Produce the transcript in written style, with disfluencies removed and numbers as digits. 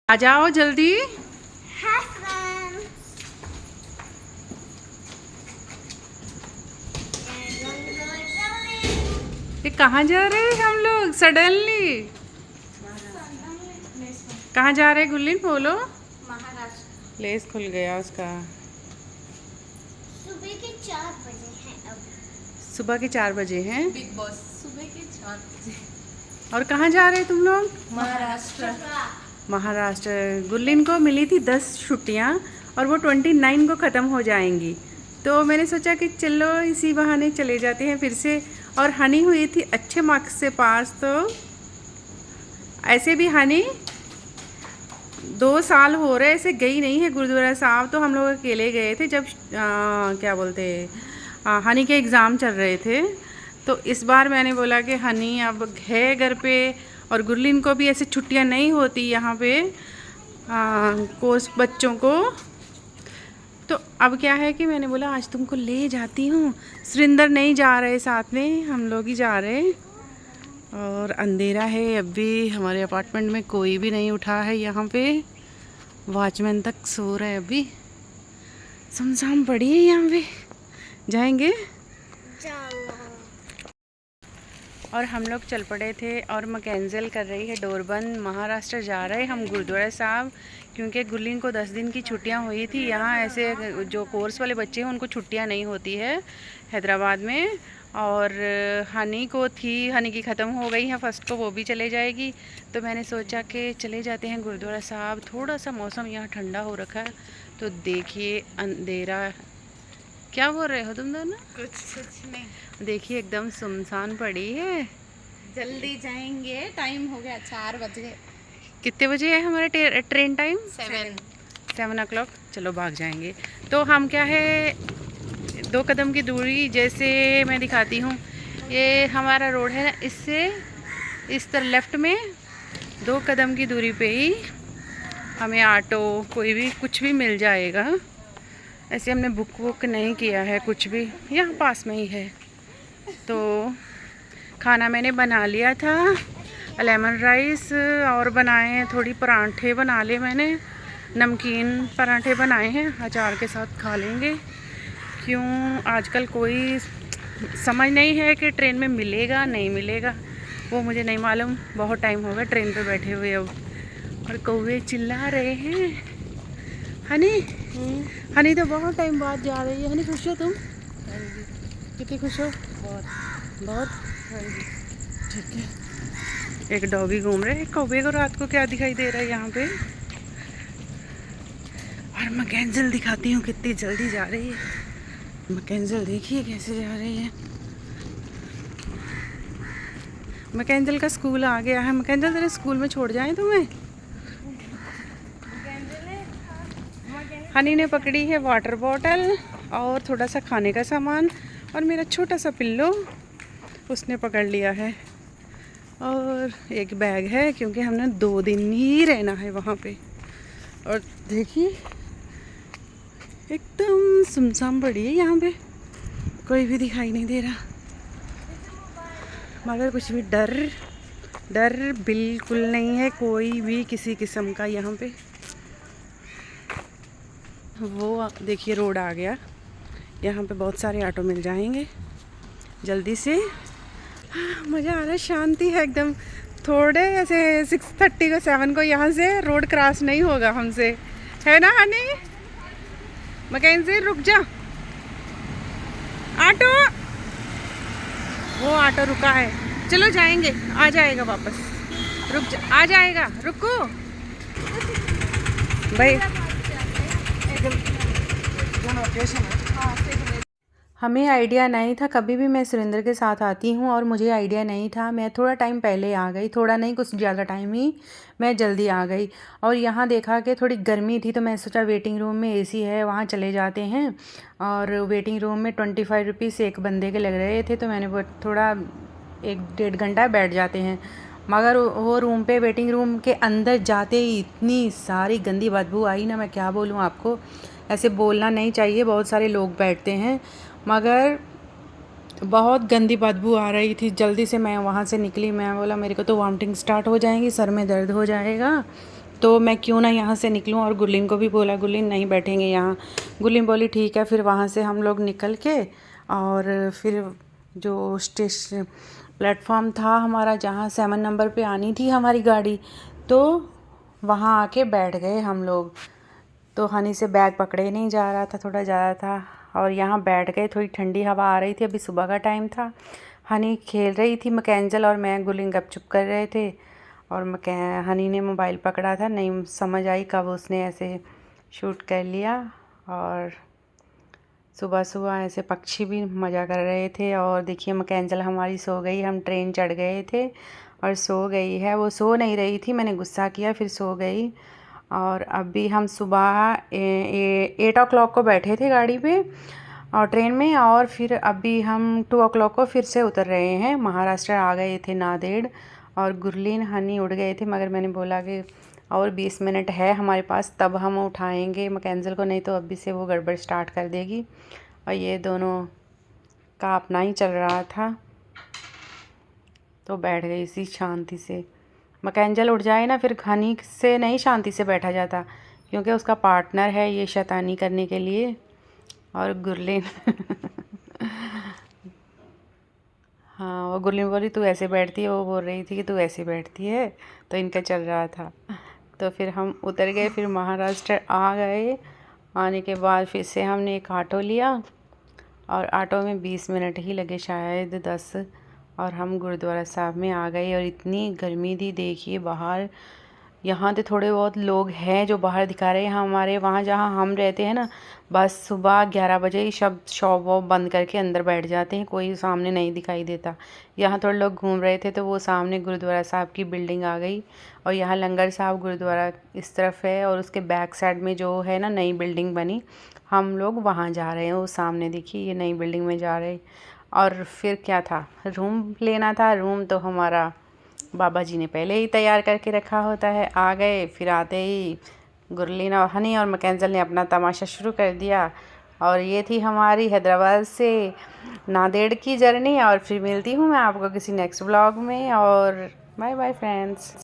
आ जाओ जल्दी। ये कहाँ जा रहे हैं हम लोग सडनली? कहाँ जा रहे हैं गुल्लीन बोलो? महाराष्ट्र। प्लेस खुल गया उसका। सुबह के 4 बजे हैं अब। सुबह के 4 बजे हैं। बिग बॉस सुबह के 4 बजे। और कहाँ जा रहे हैं तुम लोग? महाराष्ट्र। महाराष्ट्र। गुल्लीन को मिली थी 10 छुट्टियाँ और वो 29 को ख़त्म हो जाएंगी, तो मैंने सोचा कि चलो इसी बहाने चले जाते हैं फिर से। और हनी हुई थी अच्छे मार्क्स से पास, तो ऐसे भी हनी 2 साल हो रहे ऐसे गई नहीं है गुरुद्वारा साहब। तो हम लोग अकेले गए थे जब क्या बोलते हनी के एग्ज़ाम चल रहे थे। तो इस बार मैंने बोला कि हनी अब है घर पे, और गुरलीन को भी ऐसे छुट्टियां नहीं होती यहाँ पे कोर्स बच्चों को। तो अब क्या है कि मैंने बोला आज तुमको ले जाती हूँ। सुरिंदर नहीं जा रहे साथ में, हम लोग ही जा रहे। और अंधेरा है अब भी, हमारे अपार्टमेंट में कोई भी नहीं उठा है यहाँ पे। वॉचमैन तक सो रहा है अभी। सुनसान पड़ी है यहाँ पे। जाएंगे। और हम लोग चल पड़े थे और मैकेंजल कर रही है डोर बंद। महाराष्ट्र जा रहे हम गुरुद्वारा साहब, क्योंकि गुल्लीन को 10 दिन की छुट्टियां हुई थी। यहाँ ऐसे जो कोर्स वाले बच्चे हैं उनको छुट्टियां नहीं होती है हैदराबाद में। और हनी को थी, हनी की ख़त्म हो गई है फर्स्ट को, वो भी चले जाएगी। तो मैंने सोचा कि चले जाते हैं गुरुद्वारा साहब। थोड़ा सा मौसम यहाँ ठंडा हो रखा है, तो देखिए अंधेरा। क्या बोल रहे हो तुम दोनों? कुछ नहीं। देखिए एकदम सुनसान पड़ी है। जल्दी जाएंगे, टाइम हो गया 4 बजे। कितने बजे है हमारा ट्रेन टाइम? 7 o'clock। चलो भाग जाएंगे। तो हम क्या है 2 कदम की दूरी, जैसे मैं दिखाती हूँ, ये हमारा रोड है ना, इससे इस तरह लेफ्ट में 2 कदम की दूरी पे ही हमें ऑटो कोई भी कुछ भी मिल जाएगा। ऐसे हमने बुक नहीं किया है कुछ भी, यहाँ पास में ही है। तो खाना मैंने बना लिया था, लेमन राइस और बनाए हैं, थोड़ी परांठे बना लिए मैंने, नमकीन परांठे बनाए हैं, अचार के साथ खा लेंगे। क्यों आजकल कोई समझ नहीं है कि ट्रेन में मिलेगा नहीं मिलेगा, वो मुझे नहीं मालूम। बहुत टाइम हो गया ट्रेन पे बैठे हुए अब। और कौवे चिल्ला रहे हैं। हनी हनी तो बहुत टाइम बाद जा रही है। हनी खुश हो तुम? कितनी खुश हो? बहुत। ठीक है। एक डॉगी घूम रहे हैं। कौवे को रात को क्या दिखाई दे रहा है यहाँ पे? और मैकेंजल दिखाती हूँ कितनी जल्दी जा रही है। मैकेंजल देखिए कैसे जा रही है। मैकेंजल का स्कूल आ गया है। मैकेंजल तेरे स्कूल में छोड़ जाएं तुम्हें? हनी ने पकड़ी है वाटर बॉटल और थोड़ा सा खाने का सामान, और मेरा छोटा सा पिल्लो उसने पकड़ लिया है। और एक बैग है, क्योंकि हमने 2 दिन ही रहना है वहाँ पे। और देखिए एकदम सुनसान पड़ी है यहाँ पे, कोई भी दिखाई नहीं दे रहा। मगर कुछ भी डर बिल्कुल नहीं है कोई भी किसी किस्म का यहाँ पे। वो देखिए रोड आ गया, यहाँ पे बहुत सारे ऑटो मिल जाएंगे जल्दी से। मज़ा आ रहा है, शांति है एकदम। थोड़े ऐसे 6:30 को 7 को यहाँ से रोड क्रॉस नहीं होगा हमसे, है ना हनी? मैकेंजी रुक जा, ऑटो। वो ऑटो रुका है, चलो जाएंगे, आ जाएगा वापस। रुक जा, आ जाएगा, रुको भाई। हमें आइडिया नहीं था, कभी भी मैं सुरेंद्र के साथ आती हूँ और मुझे आइडिया नहीं था। मैं थोड़ा टाइम पहले आ गई, थोड़ा नहीं कुछ ज़्यादा टाइम ही, मैं जल्दी आ गई। और यहाँ देखा कि थोड़ी गर्मी थी, तो मैं सोचा वेटिंग रूम में एसी है वहाँ चले जाते हैं। और वेटिंग रूम में 25 रुपीज़ एक बंदे के लग रहे थे, तो मैंने थोड़ा 1-1.5 घंटा बैठ जाते हैं। मगर वो रूम पे, वेटिंग रूम के अंदर जाते ही इतनी सारी गंदी बदबू आई ना, मैं क्या बोलूँ आपको। ऐसे बोलना नहीं चाहिए, बहुत सारे लोग बैठते हैं, मगर बहुत गंदी बदबू आ रही थी। जल्दी से मैं वहाँ से निकली। मैं बोला मेरे को तो वॉमिटिंग स्टार्ट हो जाएंगी, सर में दर्द हो जाएगा। तो मैं क्यों ना यहाँ से निकलूँ, और गुरलीन को भी बोला, गुरलीन नहीं बैठेंगे यहाँ। गुरलीन बोली ठीक है। फिर वहाँ से हम लोग निकल के और फिर जो स्टेशन प्लेटफॉर्म था हमारा, जहाँ 7 नंबर पे आनी थी हमारी गाड़ी, तो वहाँ आके बैठ गए हम लोग। तो हनी से बैग पकड़े नहीं जा रहा था, थोड़ा ज़्यादा था, और यहाँ बैठ गए। थोड़ी ठंडी हवा आ रही थी, अभी सुबह का टाइम था। हनी खेल रही थी, मैकेंजल और मैं गुरलीन गपचुप कर रहे थे, और हनी ने मोबाइल पकड़ा था, नहीं समझ आई कब उसने ऐसे शूट कर लिया। और सुबह सुबह ऐसे पक्षी भी मज़ा कर रहे थे। और देखिए मैकेंजल हमारी सो गई, हम ट्रेन चढ़ गए थे और सो गई है। वो सो नहीं रही थी, मैंने गुस्सा किया, फिर सो गई। और अभी हम सुबह 8 o'clock को बैठे थे गाड़ी पे और ट्रेन में, और फिर अभी हम 2 o'clock को फिर से उतर रहे हैं। महाराष्ट्र आ गए थे नांदेड़, और गुरलीन हनी उड़ गए थे, मगर मैंने बोला कि और 20 मिनट है हमारे पास, तब हम उठाएंगे मैकेंजल को, नहीं तो अभी से वो गड़बड़ स्टार्ट कर देगी। और ये दोनों का अपना ही चल रहा था, तो बैठ गई इसी शांति से। मैकेंजल उठ जाए ना, फिर हनी से नहीं शांति से बैठा जाता, क्योंकि उसका पार्टनर है ये शैतानी करने के लिए। और गुरलीन हाँ, वो गुरलीन बोली तू ऐसे बैठती है, वो बोल रही थी कि तू ऐसे बैठती है, तो इनका चल रहा था। तो फिर हम उतर गए, फिर महाराष्ट्र आ गए। आने के बाद फिर से हमने एक ऑटो लिया, और ऑटो में 20 मिनट ही लगे, शायद 10, और हम गुरुद्वारा साहब में आ गए। और इतनी गर्मी थी, देखिए बाहर। यहाँ तो थोड़े बहुत लोग हैं जो बाहर दिखा रहे हैं। हमारे वहाँ जहाँ हम रहते हैं ना, बस सुबह 11 बजे ही सब शॉप वॉप बंद करके अंदर बैठ जाते हैं, कोई सामने नहीं दिखाई देता। यहाँ थोड़े लोग घूम रहे थे, तो वो सामने गुरुद्वारा साहब की बिल्डिंग आ गई। और यहाँ लंगर साहब गुरुद्वारा इस तरफ है, और उसके बैक साइड में जो है ना नई बिल्डिंग बनी, हम लोग वहाँ जा रहे हैं। वो सामने देखिए ये नई बिल्डिंग में जा रहे। और फिर क्या था, रूम लेना था। रूम तो हमारा बाबा जी ने पहले ही तैयार करके रखा होता है। आ गए, फिर आते ही गुरलीन और हनी और मैकेंजल ने अपना तमाशा शुरू कर दिया। और ये थी हमारी हैदराबाद से नांदेड़ की जर्नी। और फिर मिलती हूँ मैं आपको किसी नेक्स्ट व्लॉग में, और बाय बाय फ्रेंड्स।